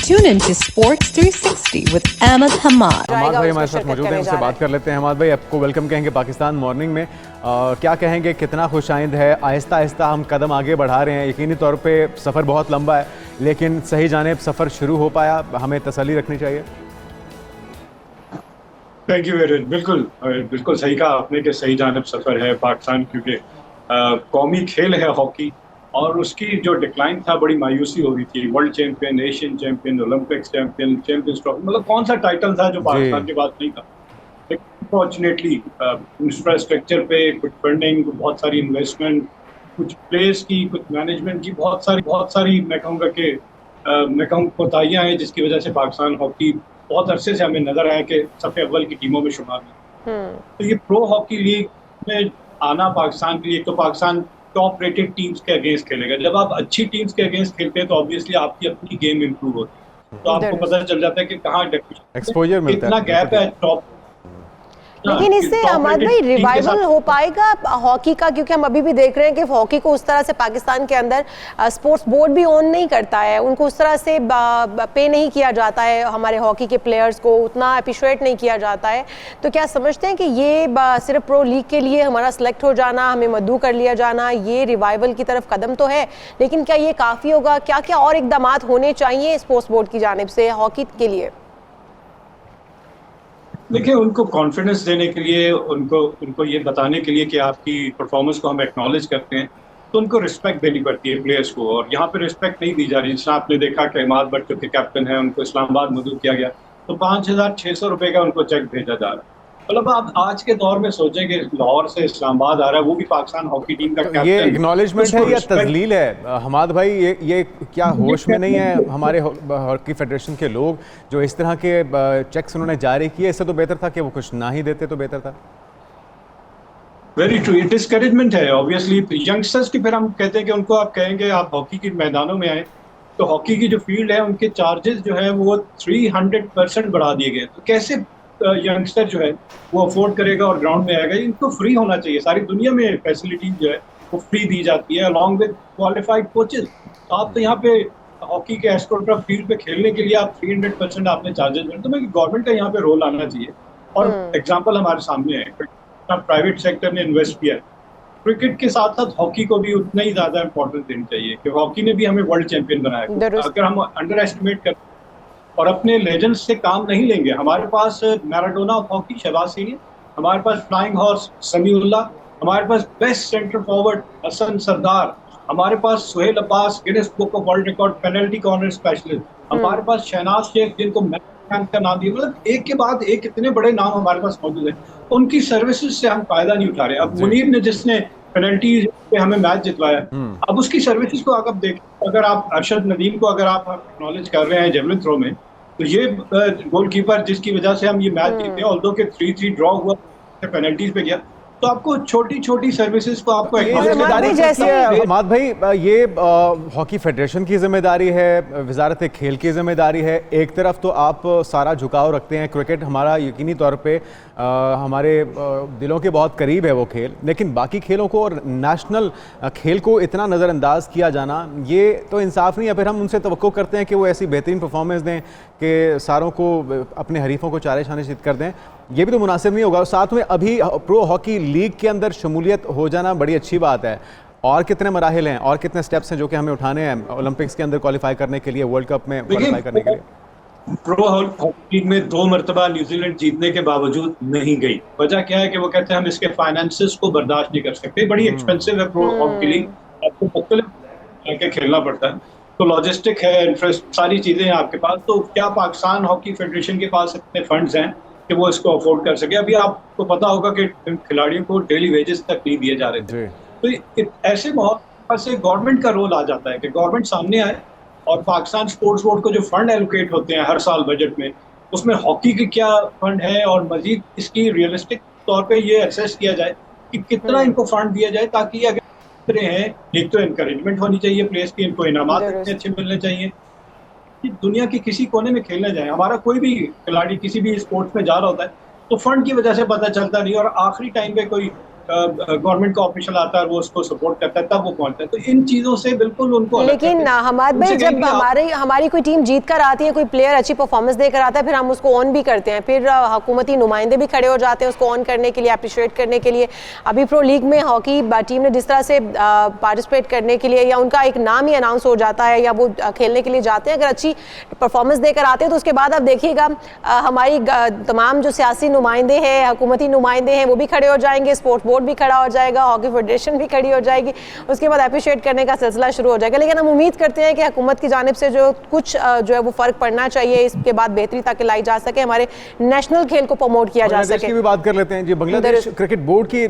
Tune in to Sports 360 with Ahmed Hamad. Hammad भाई हमारे साथ मौजूद हैं, उनसे बात कर लेते हैं। हमाद भाई, आपको वेलकम कहेंगे पाकिस्तान मॉर्निंग में। क्या कहेंगे, कितना खुशाइंद है? आहिस्ता आहिस्ता हम कदम आगे बढ़ा रहे हैं। यकीनी तौर पे सफ़र बहुत लंबा है, लेकिन सही जानिब सफ़र शुरू हो पाया, हमें तसल्ली रखनी चाहिए। थैंक यू वेरी बिल्कुल बिल्कुल सही कहा आपने कि सही जानिब सफ़र है पाकिस्तान, क्योंकि कौमी खेल है हॉकी, और उसकी जो डिक्लाइन था बड़ी मायूसी हो रही थी। World champion, Asian champion, Olympics champion, champions trophy, मतलब कौन सा टाइटल था जो पाकिस्तान के पास नहीं था। अनफॉर्चुनेटली इंफ्रास्ट्रक्चर पे कुछ फंडिंग, बहुत सारी इन्वेस्टमेंट, कुछ प्लेयर्स की, कुछ मैनेजमेंट की बहुत सारी मैं कहूँ कोताहियाँ हैं, जिसकी वजह से पाकिस्तान हॉकी बहुत अरसे से हमें नजर आया कि सबसे अव्वल की टीमों में शुमार है। तो ये प्रो हॉकी लीग में आना पाकिस्तान के लिए, तो पाकिस्तान टॉप रेटेड टीम्स के अगेंस्ट खेलेगा। जब आप अच्छी टीम्स के अगेंस्ट खेलते हैं तो ऑब्वियसली आपकी अपनी गेम इंप्रूव होती है, तो आपको पता चल जाता है कि कहाँ एक्सपोजर मिलता है, कितना गैप है टॉप। लेकिन इससे अहमद भाई रिवाइवल हो पाएगा हॉकी का? क्योंकि हम अभी भी देख रहे हैं कि हॉकी को उस तरह से पाकिस्तान के अंदर स्पोर्ट्स बोर्ड भी ऑन नहीं करता है, उनको उस तरह से पे नहीं किया जाता है, हमारे हॉकी के प्लेयर्स को उतना अप्रिशिएट नहीं किया जाता है। तो क्या समझते हैं कि ये सिर्फ प्रो लीग के लिए हमारा सिलेक्ट हो जाना, हमें मद्दू कर लिया जाना, ये रिवाइवल की तरफ कदम तो है, लेकिन क्या ये काफ़ी होगा? क्या क्या और इकदाम होने चाहिए स्पोर्ट्स बोर्ड की जानिब से हॉकी के लिए? देखिए, उनको कॉन्फिडेंस देने के लिए, उनको ये बताने के लिए कि आपकी परफॉर्मेंस को हम एक्नॉलेज करते हैं, तो उनको रिस्पेक्ट देनी पड़ती है प्लेयर्स को, और यहाँ पे रिस्पेक्ट नहीं दी जा रही। जैसे आपने देखा कि इमाद भट्ट जो कि कैप्टन है, उनको इस्लामाबाद मदऊ किया गया, तो 5,600 रुपये का उनको चेक भेजा जा रहा है। मतलब आप आज के दौर में सोचें कि लाहौर से इस्लामाबाद आ रहा है, वो भी पाकिस्तान हॉकी टीम का कैप्टन। ये एक्नॉलेजमेंट है या तजलील है हमाद भाई? ये क्या होश में नहीं है हमारे हॉकी फेडरेशन के लोग जो इस तरह के चेक्स उन्होंने जारी किए? इससे तो बेहतर था कि वो कुछ ना ही देते तो बेहतर था। वेरी ट्रू, ये डिस्करेजमेंट है ऑब्वियसली यंगस्टर्स की। फिर हम कहते हैं कि उनको आप कहेंगे आप हॉकी के मैदानों में आए, तो हॉकी की जो फील्ड है उनके चार्जेस जो है वो 300% बढ़ा दिए गए। तो कैसे यंगस्टर जो है वो अफोर्ड करेगा और ग्राउंड में आएगा? इनको फ्री होना चाहिए। सारी दुनिया में फैसिलिटीज जो है वो फ्री दी जाती है, अलॉन्ग विद क्वालिफाइड कोचेज। आप तो यहाँ पे हॉकी के एस्ट्रोटर्फ फील्ड पे खेलने के लिए आप 300% आपने चार्जेस बढ़े, तो मैं गवर्नमेंट का यहाँ पे रोल आना चाहिए। और एग्जाम्पल हमारे सामने है, प्राइवेट सेक्टर ने इन्वेस्ट किया। क्रिकेट के साथ साथ हॉकी को भी उतना ही ज्यादा इंपॉर्टेंस देनी चाहिए, क्योंकि हॉकी ने भी हमें वर्ल्ड चैंपियन बनाया। अगर हम अंडर एस्टिमेट कर और अपने लेजेंड्स से काम नहीं लेंगे, हमारे पास Maradona of hockey Shahbaz Singh है, हमारे पास फ्लाइंग हॉर्स समीउल्लाह, हमारे पास best centre forward Hasan Sardar, हमारे पास Suhail Abbas Guinness book of world record penalty corner specialist, हमारे पास शहनाज शेख जिनको मैन का नाम दिया। मतलब एक के बाद एक इतने बड़े नाम हमारे पास मौजूद है, उनकी सर्विसेज से हम फायदा नहीं उठा रहे। अब मुनीर ने जिसने पेनल्टी पे हमें मैच जितवाया, अब उसकी सर्विसेज को अगर देखें, अगर आप अरशद नदीम को अगर आप एक्नॉलेज कर रहे हैं जेवलिन थ्रो में, तो ये गोलकीपर जिसकी वजह से हम ये मैच जीते, ऑल्दो के 3-3 ड्रॉ हुआ, पेनल्टीज पे गया, तो आपको छोटी छोटी सर्विसेज को आपको हमाद भाई, ये हॉकी फेडरेशन की जिम्मेदारी है, वजारत खेल की जिम्मेदारी है। एक तरफ तो आप सारा झुकाव रखते हैं, क्रिकेट हमारा यकीनी तौर पे हमारे दिलों के बहुत करीब है वो खेल, लेकिन बाकी खेलों को और नेशनल खेल को इतना नज़रअंदाज किया जाना, ये तो इंसाफ नहीं है। फिर हम उनसे तवक्को करते हैं कि वो ऐसी बेहतरीन परफॉर्मेंस दें कि सारों को, अपने हरीफों को चारे छाने चित कर दें, ये भी तो मुनासिब नहीं होगा। साथ में अभी प्रो हॉकी लीग के अंदर शमूलियत हो जाना बड़ी अच्छी बात है। और कितने मराहिल हैं और कितने स्टेप्स हैं जो कि हमें उठाने हैं ओलंपिक्स के अंदर क्वालिफाई करने के लिए, वर्ल्ड कप में क्वालिफाई करने के लिए? प्रो हॉकी लीग में 2 मरतबा न्यूजीलैंड जीतने के बावजूद नहीं गई। वजह क्या है कि वो कहते हैं हम इसके फाइनेंसेस को बर्दाश्त नहीं कर सकते, बड़ी एक्सपेंसिव है प्रो हॉकी लीग, आपको मुख्तलिफ करके खेलना पड़ता है, तो लॉजिस्टिक है, इंटरेस्ट, सारी चीजें हैं आपके पास। तो क्या पाकिस्तान हॉकी फेडरेशन के पास इतने फंड्स हैं कि वो इसको अफोर्ड कर सके? अभी आपको पता होगा कि खिलाड़ियों को डेली वेजेस तक नहीं दिए जा रहे थे। तो ऐसे माहौल से गवर्नमेंट का रोल आ जाता है कि गवर्नमेंट सामने आए और पाकिस्तान स्पोर्ट्स बोर्ड को जो फंड एलोकेट होते हैं हर साल बजट में, उसमें हॉकी के क्या फंड है, और मजीद इसकी रियलिस्टिक तौर पे ये एक्सेस किया जाए कि कितना इनको फंड दिया जाए, ताकि अगर हैं, एक तो इनकरेजमेंट होनी चाहिए प्लेयर्स की, इनको इनामात इतने अच्छे मिलने चाहिए कि दुनिया के किसी कोने में खेलने जाए। हमारा कोई भी खिलाड़ी किसी भी स्पोर्ट्स में जा रहा होता है तो फंड की वजह से पता चलता नहीं, और आखिरी टाइम पे कोई गवर्नमेंट का ऑफिशियल आता है, वो उसको सपोर्ट करता है, तब वो पहुंचता है। तो इन चीजों से बिल्कुल उनको अलग लेकिन करके हमाद भाई, उनसे कहें जब कि आप- हमारी कोई टीम जीत कर आती है, कोई प्लेयर अच्छी परफॉर्मेंस देकर आता है, फिर हम उसको ऑन भी करते हैं, फिर हुकूमती नुमाइंदे भी खड़े हो जाते हैं उसको ऑन करने के लिए, अप्रिशिएट करने के लिए। अभी प्रो लीग में हॉकी टीम ने जिस तरह से पार्टिसिपेट करने के लिए, या उनका एक नाम ही अनाउंस हो जाता है, या वो खेलने के लिए जाते हैं, अगर अच्छी परफॉर्मेंस देकर आते हैं तो उसके बाद आप देखिएगा हमारी तमाम जो सियासी नुमाइंदे हैं, हुकूमती नुमाइंदे हैं, वो भी खड़े हो जाएंगे, स्पोर्ट्स बोर्ड भी खड़ा हो जाएगा, हॉकी फेडरेशन भी खड़ी हो जाएगी, उसके बाद अप्रिशिएट करने का सिलसिला शुरू हो जाएगा। लेकिन हम उम्मीद करते हैं कि हुकूमत की जानिब से जो कुछ जो है वो फ़र्क पड़ना चाहिए, इसके बाद बेहतरी ताकि लाई जा सके, हमारे नेशनल खेल को प्रमोट किया जा बांग्लादेश सके। की भी बात कर लेते हैं जी। बांग्लादेश क्रिकेट बोर्ड की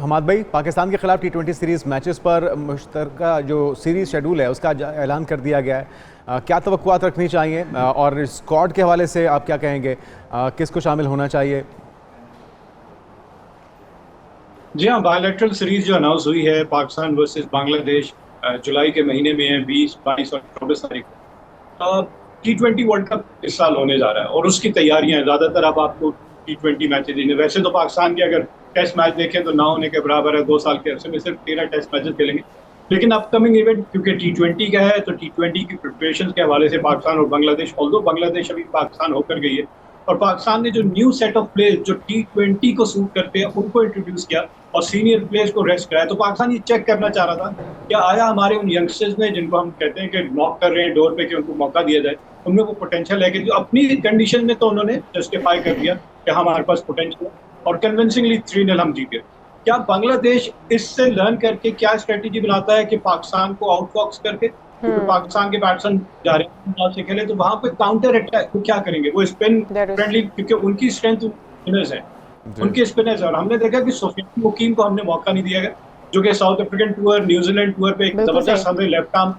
हमाद भाई पाकिस्तान के खिलाफ T20 सीरीज मैचेस पर मुश्तरका जो सीरीज शेड्यूल है उसका ऐलान कर दिया गया है। क्या तवक्कुआत रखनी चाहिए, और स्क्वाड के हवाले से आप क्या कहेंगे, किसको शामिल होना चाहिए? जी हाँ, बायलैटरल सीरीज जो अनाउंस हुई है पाकिस्तान वर्सेस बांग्लादेश जुलाई के महीने में है, 20, 22 और 24 तारीख को T20 वर्ल्ड कप इस साल होने जा रहा है और उसकी तैयारियां हैं। ज़्यादातर अब आपको T20 मैचेज देंगे। वैसे तो पाकिस्तान के अगर टेस्ट मैच देखें तो ना होने के बराबर है, 2 साल के अरसे में सिर्फ 13 टेस्ट मैचेस खेलेंगे। लेकिन अपकमिंग इवेंट क्योंकि T20 का है, तो T20 की प्रिपरेशन के हवाले से पाकिस्तान और बांग्लादेश, ऑल्दो बांग्लादेश अभी पाकिस्तान होकर गई है, और पाकिस्तान ने जो न्यू सेट ऑफ प्लेयर्स जो T20 को सूट करते हैं उनको इंट्रोड्यूस किया और सीनियर प्लेयर्स को रेस्ट कराया। तो पाकिस्तान ये चेक करना चाह रहा था क्या आया हमारे उन यंगस्टर्स ने, जिनको हम कहते हैं कि नॉक कर रहे हैं डोर पे, कि उनको मौका दिया जाए, उनमें वो पोटेंशियल है कि जो अपनी कंडीशन में तो उन्होंने जस्टिफाई कर दिया कि हमारे पास पोटेंशियल है, और कन्विंसिंगली 3-0 हम जीते। क्या बांग्लादेश इससे लर्न करके क्या स्ट्रेटेजी बनाता है कि पाकिस्तान को आउटफॉक्स करके, क्योंकि पाकिस्तान के बैट्समैन जा रहे हैं पंजाब से खेले, तो वहां पे काउंटर अटैक को क्या करेंगे, वो स्पिन फ्रेंडली, क्योंकि उनकी स्ट्रेंथ स्पिनर्स है, उनके स्पिनर्स है। और हमने देखा कि सुफियान मुकीम को हमने मौका नहीं दिया गया, जो कि south African tour, New Zealand tour पे एक जबरदस्त हमें लेफ्ट आर्म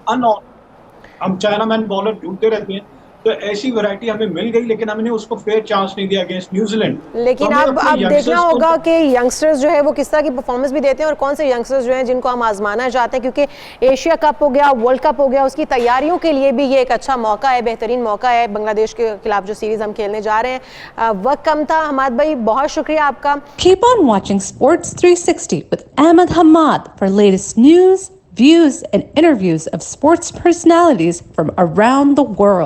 हम चाइना मैन बॉलर ढूंढते रहते हैं, तो ऐसी वैरायटी हमें मिल गई, लेकिन हमने उसको फेयर चांस नहीं दिया अगेंस्ट न्यूजीलैंड। लेकिन अब देखना होगा कि यंगस्टर्स जो है वो किस तरह की परफॉर्मेंस भी देते हैं, और कौन से यंगस्टर्स जो हैं जिनको हम आजमाना चाहते हैं, क्योंकि एशिया कप हो गया, वर्ल्ड कप हो गया, उसकी तैयारियों के लिए भी ये एक अच्छा मौका है, बेहतरीन मौका है बांग्लादेश के खिलाफ जो सीरीज हम खेलने जा रहे हैं। वक्त कम था, हमाद भाई बहुत शुक्रिया आपका। Keep on watching Sports 360 with Ahmed Hamad for latest news, views, and interviews of sports personalities from around the world.